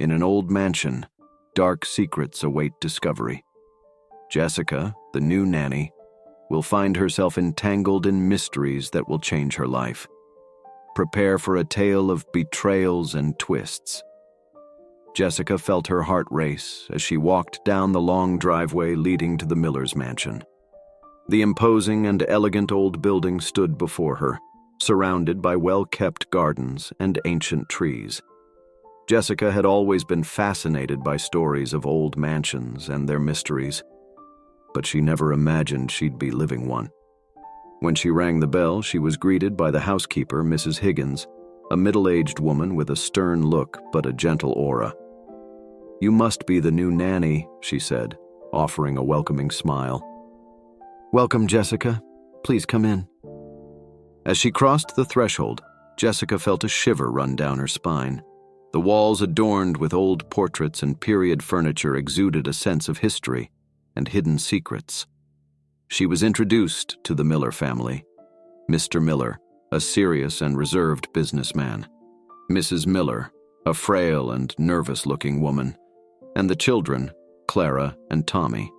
In an old mansion, dark secrets await discovery. Jessica, the new nanny, will find herself entangled in mysteries that will change her life. Prepare for a tale of betrayals and twists. Jessica felt her heart race as she walked down the long driveway leading to the Miller's mansion. The imposing and elegant old building stood before her, surrounded by well-kept gardens and ancient trees. Jessica had always been fascinated by stories of old mansions and their mysteries, but she never imagined she'd be living one. When she rang the bell, she was greeted by the housekeeper, Mrs. Higgins, a middle-aged woman with a stern look but a gentle aura. "You must be the new nanny," she said, offering a welcoming smile. "Welcome, Jessica. Please come in." As she crossed the threshold, Jessica felt a shiver run down her spine. The walls adorned with old portraits and period furniture exuded a sense of history and hidden secrets. She was introduced to the Miller family. Mr. Miller, a serious and reserved businessman. Mrs. Miller, a frail and nervous-looking woman. And the children, Clara and Tommy.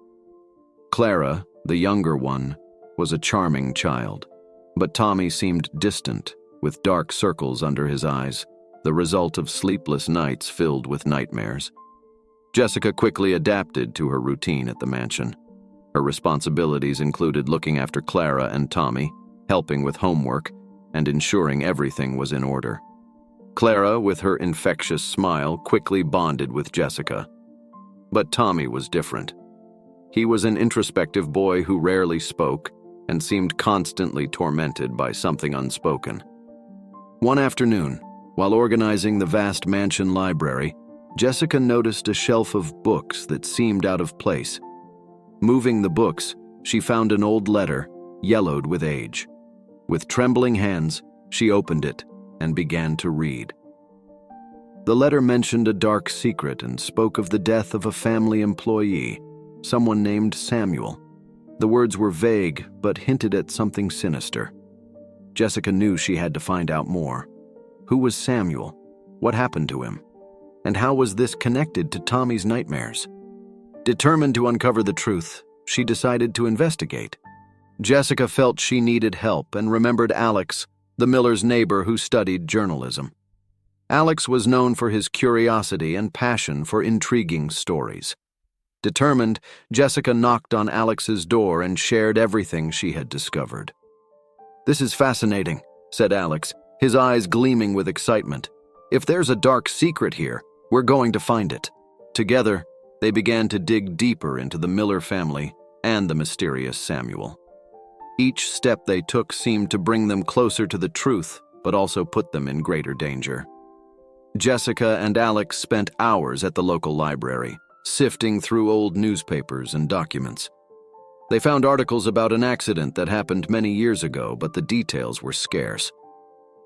Clara, the younger one, was a charming child, but Tommy seemed distant, with dark circles under his eyes, the result of sleepless nights filled with nightmares. Jessica quickly adapted to her routine at the mansion. Her responsibilities included looking after Clara and Tommy, helping with homework, and ensuring everything was in order. Clara, with her infectious smile, quickly bonded with Jessica. But Tommy was different. He was an introspective boy who rarely spoke and seemed constantly tormented by something unspoken. One afternoon, while organizing the vast mansion library, Jessica noticed a shelf of books that seemed out of place. Moving the books, she found an old letter, yellowed with age. With trembling hands, she opened it and began to read. The letter mentioned a dark secret and spoke of the death of a family employee, someone named Samuel. The words were vague, but hinted at something sinister. Jessica knew she had to find out more. Who was Samuel? What happened to him? And how was this connected to Tommy's nightmares? Determined to uncover the truth, she decided to investigate. Jessica felt she needed help and remembered Alex, the Miller's neighbor who studied journalism. Alex was known for his curiosity and passion for intriguing stories. Determined, Jessica knocked on Alex's door and shared everything she had discovered. "This is fascinating," said Alex, his eyes gleaming with excitement. "If there's a dark secret here, we're going to find it." Together, they began to dig deeper into the Miller family and the mysterious Samuel. Each step they took seemed to bring them closer to the truth, but also put them in greater danger. Jessica and Alex spent hours at the local library, sifting through old newspapers and documents. They found articles about an accident that happened many years ago, but the details were scarce.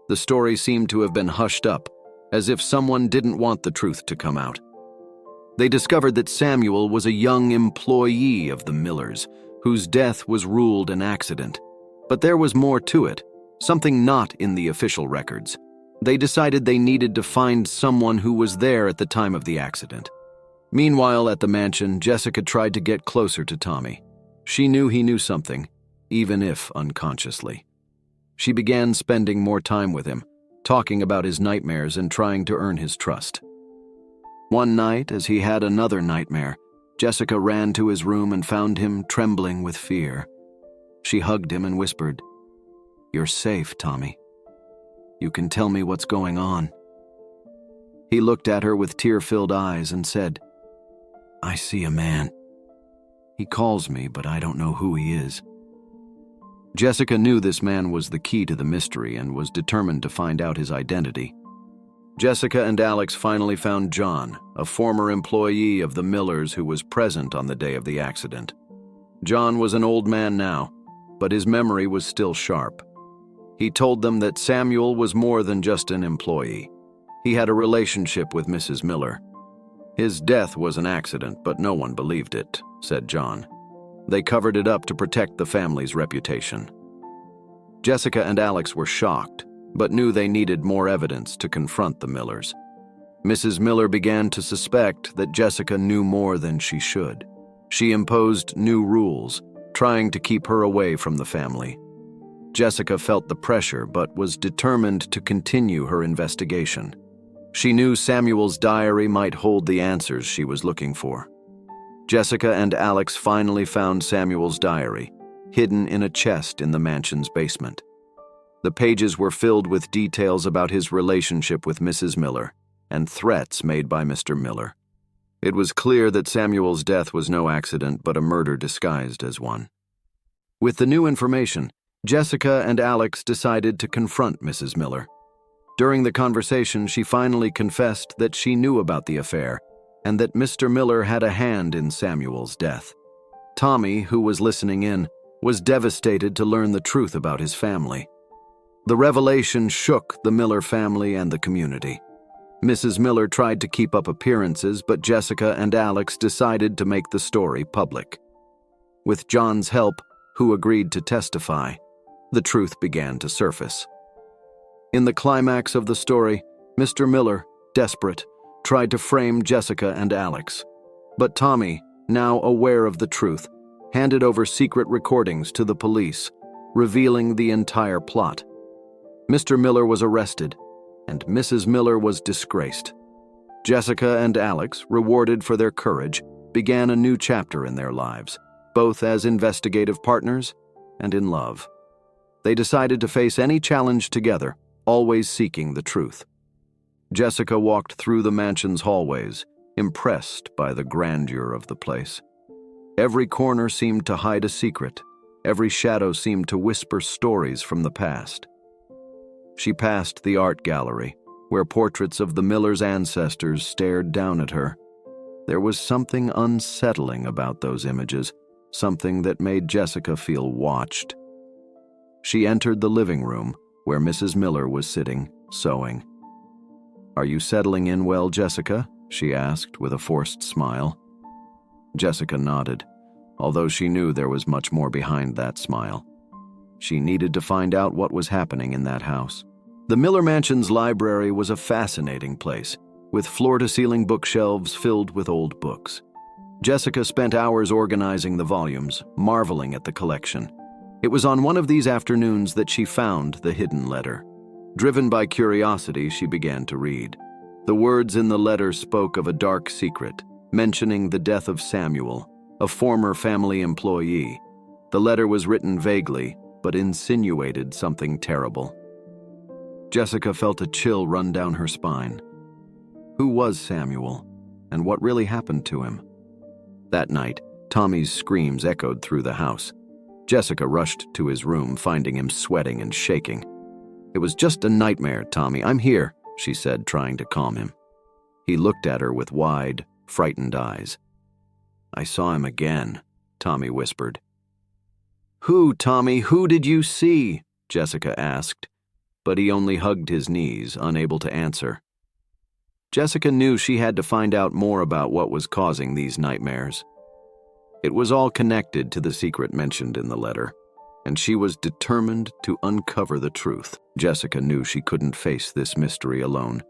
The story seemed to have been hushed up, as if someone didn't want the truth to come out. They discovered that Samuel was a young employee of the Millers, whose death was ruled an accident. But there was more to it, something not in the official records. They decided they needed to find someone who was there at the time of the accident. Meanwhile, at the mansion, Jessica tried to get closer to Tommy. She knew he knew something, even if unconsciously. She began spending more time with him, talking about his nightmares and trying to earn his trust. One night, as he had another nightmare, Jessica ran to his room and found him trembling with fear. She hugged him and whispered, "You're safe, Tommy. You can tell me what's going on." He looked at her with tear-filled eyes and said, "I see a man. He calls me, but I don't know who he is." Jessica knew this man was the key to the mystery and was determined to find out his identity. Jessica and Alex finally found John, a former employee of the Millers who was present on the day of the accident. John was an old man now, but his memory was still sharp. He told them that Samuel was more than just an employee. He had a relationship with Mrs. Miller. "His death was an accident, but no one believed it," said John. "They covered it up to protect the family's reputation." Jessica and Alex were shocked, but knew they needed more evidence to confront the Millers. Mrs. Miller began to suspect that Jessica knew more than she should. She imposed new rules, trying to keep her away from the family. Jessica felt the pressure but was determined to continue her investigation. She knew Samuel's diary might hold the answers she was looking for. Jessica and Alex finally found Samuel's diary, hidden in a chest in the mansion's basement. The pages were filled with details about his relationship with Mrs. Miller and threats made by Mr. Miller. It was clear that Samuel's death was no accident but a murder disguised as one. With the new information, Jessica and Alex decided to confront Mrs. Miller. During the conversation, she finally confessed that she knew about the affair and that Mr. Miller had a hand in Samuel's death. Tommy, who was listening in, was devastated to learn the truth about his family. The revelation shook the Miller family and the community. Mrs. Miller tried to keep up appearances, but Jessica and Alex decided to make the story public. With John's help, who agreed to testify, the truth began to surface. In the climax of the story, Mr. Miller, desperate, tried to frame Jessica and Alex. But Tommy, now aware of the truth, handed over secret recordings to the police, revealing the entire plot. Mr. Miller was arrested, and Mrs. Miller was disgraced. Jessica and Alex, rewarded for their courage, began a new chapter in their lives, both as investigative partners and in love. They decided to face any challenge together, always seeking the truth. Jessica walked through the mansion's hallways, impressed by the grandeur of the place. Every corner seemed to hide a secret. Every shadow seemed to whisper stories from the past. She passed the art gallery, where portraits of the Millers' ancestors stared down at her. There was something unsettling about those images, something that made Jessica feel watched. She entered the living room, where Mrs. Miller was sitting, sewing. "Are you settling in well, Jessica?" she asked with a forced smile. Jessica nodded, although she knew there was much more behind that smile. She needed to find out what was happening in that house. The Miller Mansion's library was a fascinating place, with floor-to-ceiling bookshelves filled with old books. Jessica spent hours organizing the volumes, marveling at the collection. It was on one of these afternoons that she found the hidden letter. Driven by curiosity, she began to read. The words in the letter spoke of a dark secret, mentioning the death of Samuel, a former family employee. The letter was written vaguely, but insinuated something terrible. Jessica felt a chill run down her spine. Who was Samuel, and what really happened to him? That night, Tommy's screams echoed through the house. Jessica rushed to his room, finding him sweating and shaking. "It was just a nightmare, Tommy. I'm here," she said, trying to calm him. He looked at her with wide, frightened eyes. "I saw him again," Tommy whispered. "Who, Tommy? Who did you see?" Jessica asked, but he only hugged his knees, unable to answer. Jessica knew she had to find out more about what was causing these nightmares. It was all connected to the secret mentioned in the letter, and she was determined to uncover the truth. Jessica knew she couldn't face this mystery alone.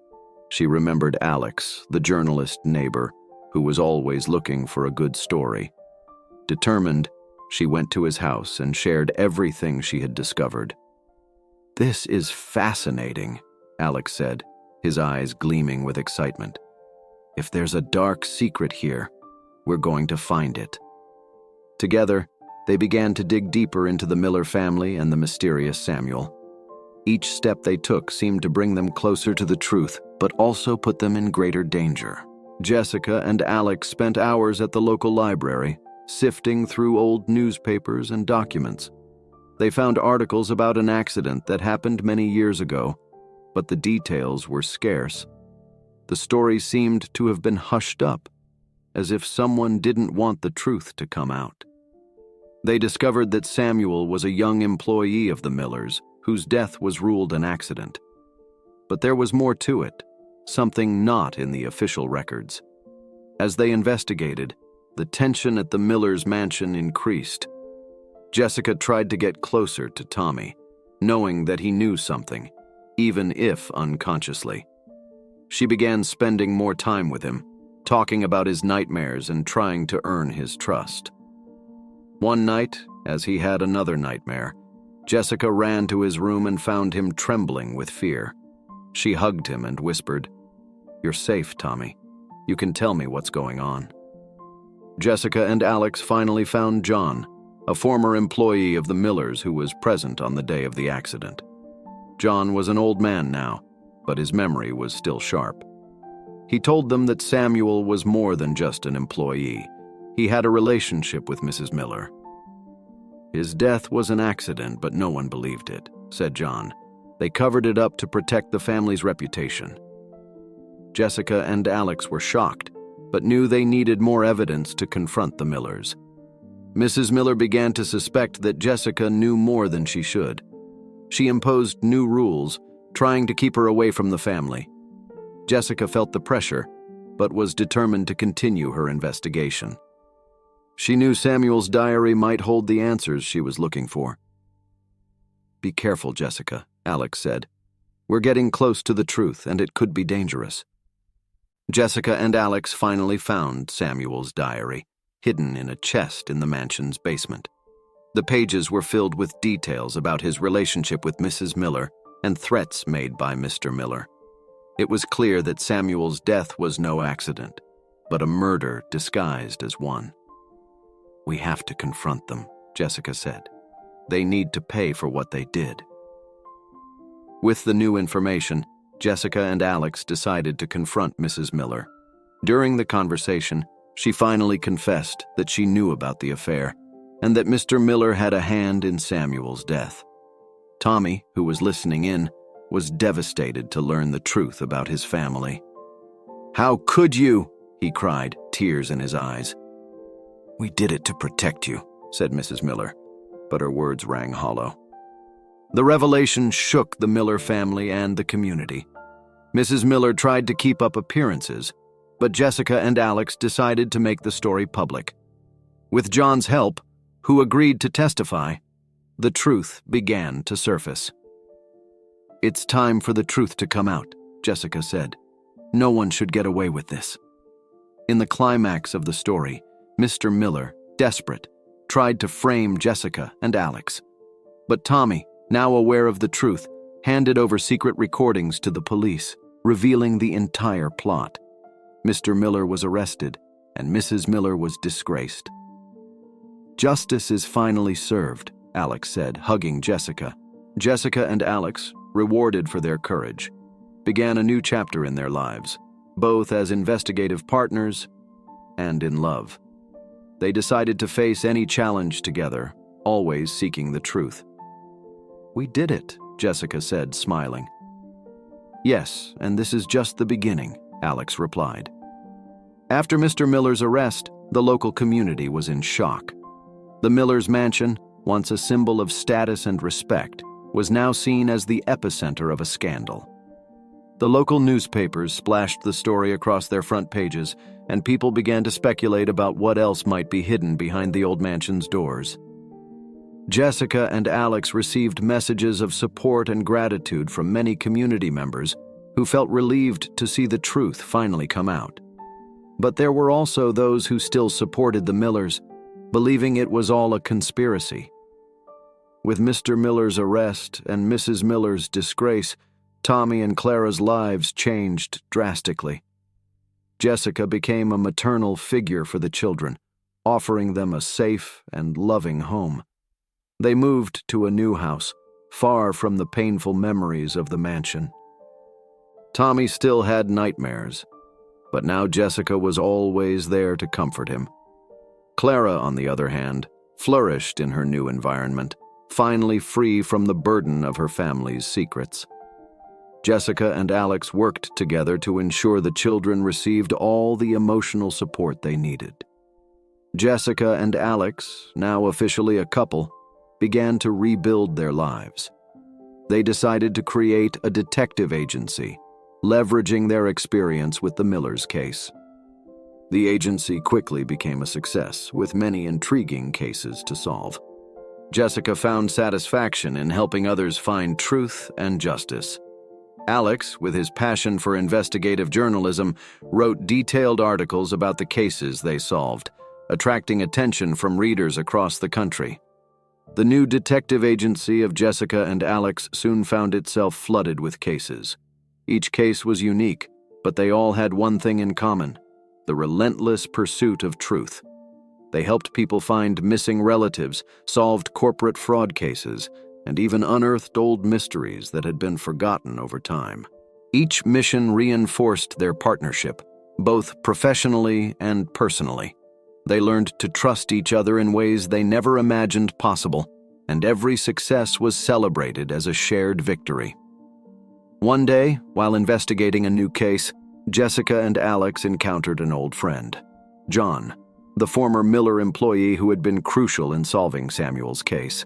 She remembered Alex, the journalist neighbor, who was always looking for a good story. Determined, she went to his house and shared everything she had discovered. "This is fascinating," Alex said, his eyes gleaming with excitement. "If there's a dark secret here, we're going to find it." Together, they began to dig deeper into the Miller family and the mysterious Samuel. Each step they took seemed to bring them closer to the truth, but also put them in greater danger. Jessica and Alex spent hours at the local library, sifting through old newspapers and documents. They found articles about an accident that happened many years ago, but the details were scarce. The story seemed to have been hushed up, as if someone didn't want the truth to come out. They discovered that Samuel was a young employee of the Millers, whose death was ruled an accident. But there was more to it, something not in the official records. As they investigated, the tension at the Millers' mansion increased. Jessica tried to get closer to Tommy, knowing that he knew something, even if unconsciously. She began spending more time with him, talking about his nightmares and trying to earn his trust. One night, as he had another nightmare, Jessica ran to his room and found him trembling with fear. She hugged him and whispered, "You're safe, Tommy. You can tell me what's going on." Jessica and Alex finally found John, a former employee of the Millers who was present on the day of the accident. John was an old man now, but his memory was still sharp. He told them that Samuel was more than just an employee. He had a relationship with Mrs. Miller. "His death was an accident, but no one believed it," said John. "They covered it up to protect the family's reputation." Jessica and Alex were shocked, but knew they needed more evidence to confront the Millers. Mrs. Miller began to suspect that Jessica knew more than she should. She imposed new rules, trying to keep her away from the family. Jessica felt the pressure, but was determined to continue her investigation. She knew Samuel's diary might hold the answers she was looking for. "Be careful, Jessica," Alex said. "We're getting close to the truth, and it could be dangerous." Jessica and Alex finally found Samuel's diary, hidden in a chest in the mansion's basement. The pages were filled with details about his relationship with Mrs. Miller and threats made by Mr. Miller. It was clear that Samuel's death was no accident, but a murder disguised as one. "We have to confront them," Jessica said. "They need to pay for what they did." With the new information, Jessica and Alex decided to confront Mrs. Miller. During the conversation, she finally confessed that she knew about the affair and that Mr. Miller had a hand in Samuel's death. Tommy, who was listening in, was devastated to learn the truth about his family. "How could you?" he cried, tears in his eyes. "We did it to protect you," said Mrs. Miller, but her words rang hollow. The revelation shook the Miller family and the community. Mrs. Miller tried to keep up appearances, but Jessica and Alex decided to make the story public. With John's help, who agreed to testify, the truth began to surface. "It's time for the truth to come out," Jessica said. "No one should get away with this." In the climax of the story, Mr. Miller, desperate, tried to frame Jessica and Alex. But Tommy, now aware of the truth, handed over secret recordings to the police, revealing the entire plot. Mr. Miller was arrested, and Mrs. Miller was disgraced. "Justice is finally served," Alex said, hugging Jessica. Jessica and Alex, rewarded for their courage, began a new chapter in their lives, both as investigative partners and in love. They decided to face any challenge together, always seeking the truth. "We did it," Jessica said, smiling. "Yes, and this is just the beginning," Alex replied. After Mr. Miller's arrest, the local community was in shock. The Millers' mansion, once a symbol of status and respect, was now seen as the epicenter of a scandal. The local newspapers splashed the story across their front pages, and people began to speculate about what else might be hidden behind the old mansion's doors. Jessica and Alex received messages of support and gratitude from many community members who felt relieved to see the truth finally come out. But there were also those who still supported the Millers, believing it was all a conspiracy. With Mr. Miller's arrest and Mrs. Miller's disgrace, Tommy and Clara's lives changed drastically. Jessica became a maternal figure for the children, offering them a safe and loving home. They moved to a new house, far from the painful memories of the mansion. Tommy still had nightmares, but now Jessica was always there to comfort him. Clara, on the other hand, flourished in her new environment, finally free from the burden of her family's secrets. Jessica and Alex worked together to ensure the children received all the emotional support they needed. Jessica and Alex, now officially a couple, began to rebuild their lives. They decided to create a detective agency, leveraging their experience with the Millers case. The agency quickly became a success, with many intriguing cases to solve. Jessica found satisfaction in helping others find truth and justice. Alex, with his passion for investigative journalism, wrote detailed articles about the cases they solved, attracting attention from readers across the country. The new detective agency of Jessica and Alex soon found itself flooded with cases. Each case was unique, but they all had one thing in common: the relentless pursuit of truth. They helped people find missing relatives, solved corporate fraud cases, and even unearthed old mysteries that had been forgotten over time. Each mission reinforced their partnership, both professionally and personally. They learned to trust each other in ways they never imagined possible, and every success was celebrated as a shared victory. One day, while investigating a new case, Jessica and Alex encountered an old friend, John, the former Miller employee who had been crucial in solving Samuel's case.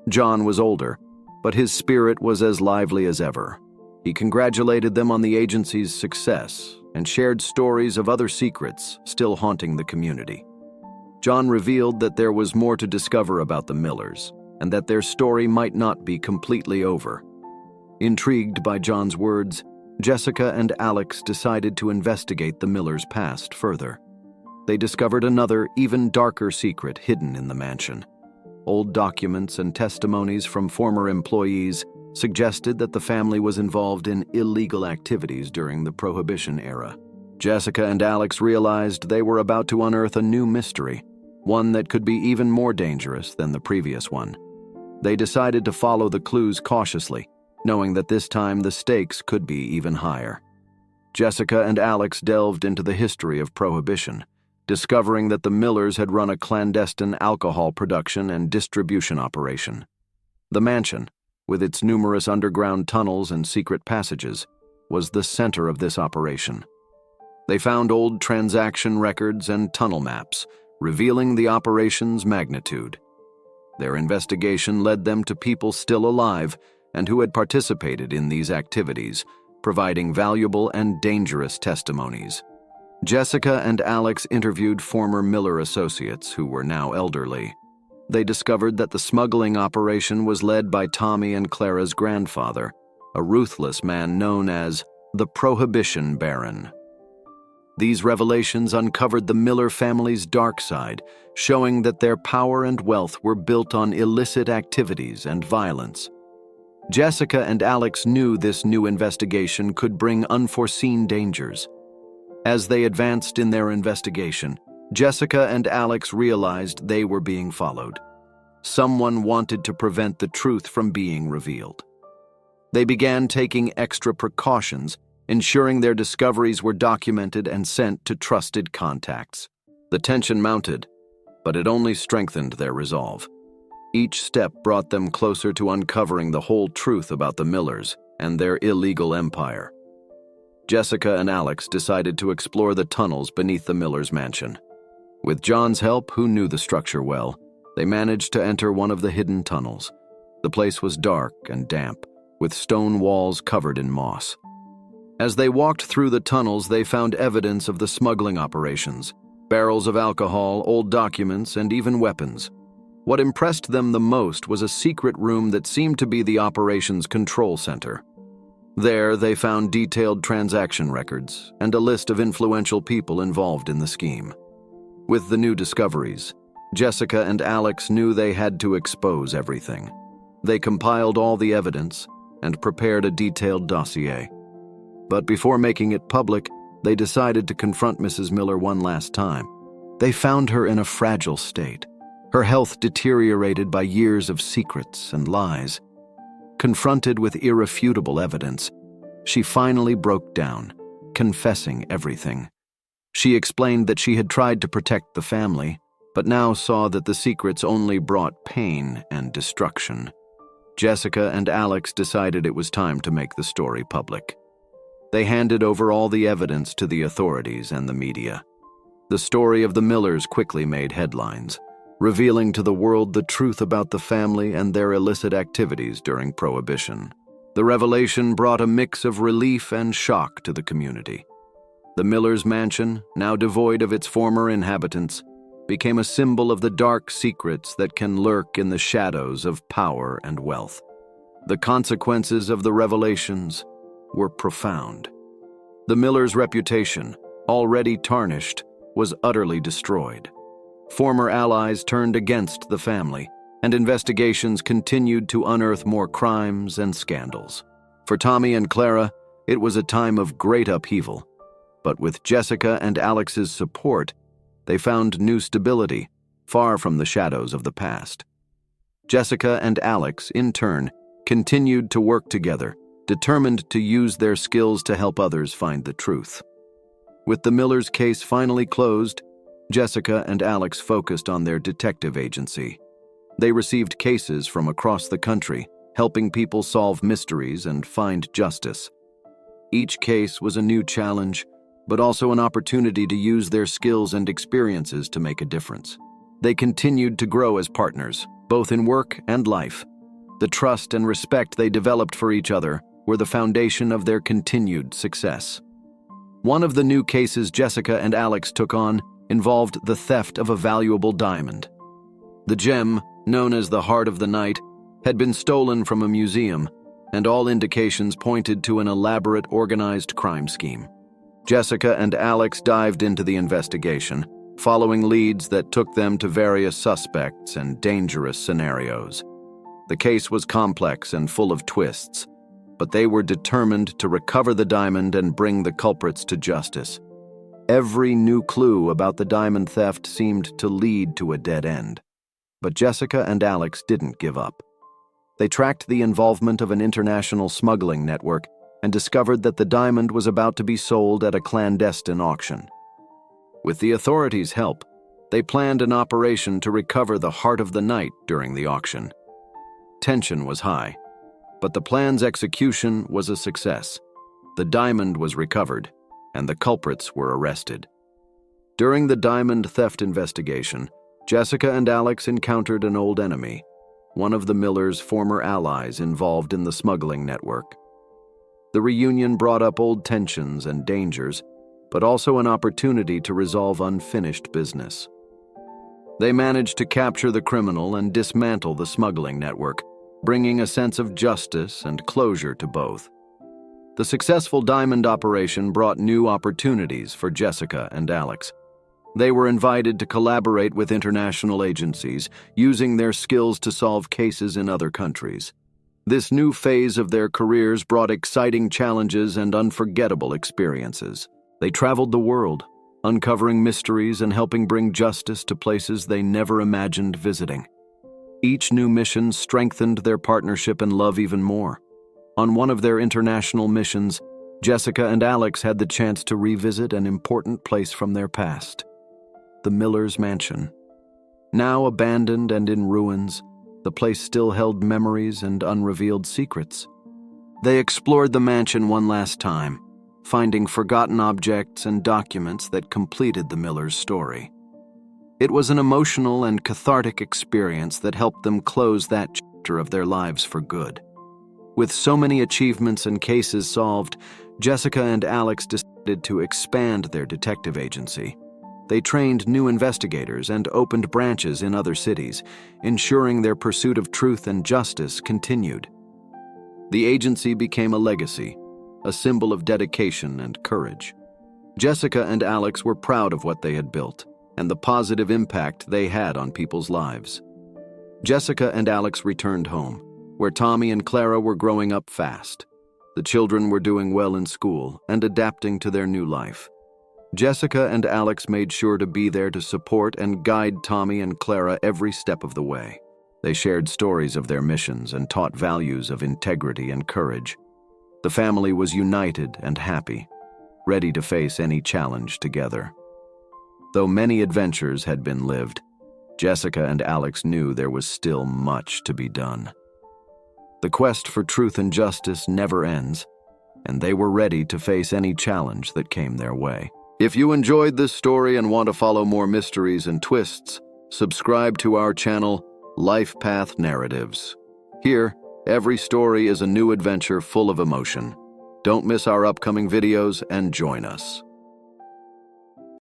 John was older, but his spirit was as lively as ever. He congratulated them on the agency's success and shared stories of other secrets still haunting the community. John revealed that there was more to discover about the Millers, and that their story might not be completely over. Intrigued by John's words, Jessica and Alex decided to investigate the Millers' past further. They discovered another, even darker secret hidden in the mansion. Old documents and testimonies from former employees suggested that the family was involved in illegal activities during the Prohibition era. Jessica and Alex realized they were about to unearth a new mystery, one that could be even more dangerous than the previous one. They decided to follow the clues cautiously, knowing that this time the stakes could be even higher. Jessica and Alex delved into the history of Prohibition, discovering that the Millers had run a clandestine alcohol production and distribution operation. The mansion, with its numerous underground tunnels and secret passages, was the center of this operation. They found old transaction records and tunnel maps, revealing the operation's magnitude. Their investigation led them to people still alive and who had participated in these activities, providing valuable and dangerous testimonies. Jessica and Alex interviewed former Miller associates who were now elderly. They discovered that the smuggling operation was led by Tommy and Clara's grandfather, a ruthless man known as the Prohibition Baron. These revelations uncovered the Miller family's dark side, showing that their power and wealth were built on illicit activities and violence. Jessica and Alex knew this new investigation could bring unforeseen dangers. As they advanced in their investigation, Jessica and Alex realized they were being followed. Someone wanted to prevent the truth from being revealed. They began taking extra precautions, ensuring their discoveries were documented and sent to trusted contacts. The tension mounted, but it only strengthened their resolve. Each step brought them closer to uncovering the whole truth about the Millers and their illegal empire. Jessica and Alex decided to explore the tunnels beneath the Millers' mansion. With John's help, who knew the structure well, they managed to enter one of the hidden tunnels. The place was dark and damp, with stone walls covered in moss. As they walked through the tunnels, they found evidence of the smuggling operations: barrels of alcohol, old documents, and even weapons. What impressed them the most was a secret room that seemed to be the operation's control center. There, they found detailed transaction records and a list of influential people involved in the scheme. With the new discoveries, Jessica and Alex knew they had to expose everything. They compiled all the evidence and prepared a detailed dossier. But before making it public, they decided to confront Mrs. Miller one last time. They found her in a fragile state, her health deteriorated by years of secrets and lies. Confronted with irrefutable evidence, she finally broke down, confessing everything. She explained that she had tried to protect the family, but now saw that the secrets only brought pain and destruction. Jessica and Alex decided it was time to make the story public. They handed over all the evidence to the authorities and the media. The story of the Millers quickly made headlines, revealing to the world the truth about the family and their illicit activities during Prohibition. The revelation brought a mix of relief and shock to the community. The Millers' mansion, now devoid of its former inhabitants, became a symbol of the dark secrets that can lurk in the shadows of power and wealth. The consequences of the revelations were profound. The Millers' reputation, already tarnished, was utterly destroyed. Former allies turned against the family, and investigations continued to unearth more crimes and scandals. For Tommy and Clara, it was a time of great upheaval. But with Jessica and Alex's support, they found new stability, far from the shadows of the past. Jessica and Alex, in turn, continued to work together, determined to use their skills to help others find the truth. With the Millers' case finally closed, Jessica and Alex focused on their detective agency. They received cases from across the country, helping people solve mysteries and find justice. Each case was a new challenge, but also an opportunity to use their skills and experiences to make a difference. They continued to grow as partners, both in work and life. The trust and respect they developed for each other were the foundation of their continued success. One of the new cases Jessica and Alex took on involved the theft of a valuable diamond. The gem, known as the Heart of the Night, had been stolen from a museum, and all indications pointed to an elaborate, organized crime scheme. Jessica and Alex dived into the investigation, following leads that took them to various suspects and dangerous scenarios. The case was complex and full of twists, but they were determined to recover the diamond and bring the culprits to justice. Every new clue about the diamond theft seemed to lead to a dead end. But Jessica and Alex didn't give up. They tracked the involvement of an international smuggling network and discovered that the diamond was about to be sold at a clandestine auction. With the authorities' help, they planned an operation to recover the Heart of the Night during the auction. Tension was high, but the plan's execution was a success. The diamond was recovered, and the culprits were arrested. During the diamond theft investigation, Jessica and Alex encountered an old enemy, one of the Millers' former allies involved in the smuggling network. The reunion brought up old tensions and dangers, but also an opportunity to resolve unfinished business. They managed to capture the criminal and dismantle the smuggling network, bringing a sense of justice and closure to both. The successful diamond operation brought new opportunities for Jessica and Alex. They were invited to collaborate with international agencies, using their skills to solve cases in other countries. This new phase of their careers brought exciting challenges and unforgettable experiences. They traveled the world, uncovering mysteries and helping bring justice to places they never imagined visiting. Each new mission strengthened their partnership and love even more. On one of their international missions, Jessica and Alex had the chance to revisit an important place from their past: the Millers' mansion. Now abandoned and in ruins, the place still held memories and unrevealed secrets. They explored the mansion one last time, finding forgotten objects and documents that completed the Millers' story. It was an emotional and cathartic experience that helped them close that chapter of their lives for good. With so many achievements and cases solved, Jessica and Alex decided to expand their detective agency. They trained new investigators and opened branches in other cities, ensuring their pursuit of truth and justice continued. The agency became a legacy, a symbol of dedication and courage. Jessica and Alex were proud of what they had built and the positive impact they had on people's lives. Jessica and Alex returned home, where Tommy and Clara were growing up fast. The children were doing well in school and adapting to their new life. Jessica and Alex made sure to be there to support and guide Tommy and Clara every step of the way. They shared stories of their missions and taught values of integrity and courage. The family was united and happy, ready to face any challenge together. Though many adventures had been lived, Jessica and Alex knew there was still much to be done. The quest for truth and justice never ends, and they were ready to face any challenge that came their way. If you enjoyed this story and want to follow more mysteries and twists, subscribe to our channel, Life Path Narratives. Here, every story is a new adventure full of emotion. Don't miss our upcoming videos and join us.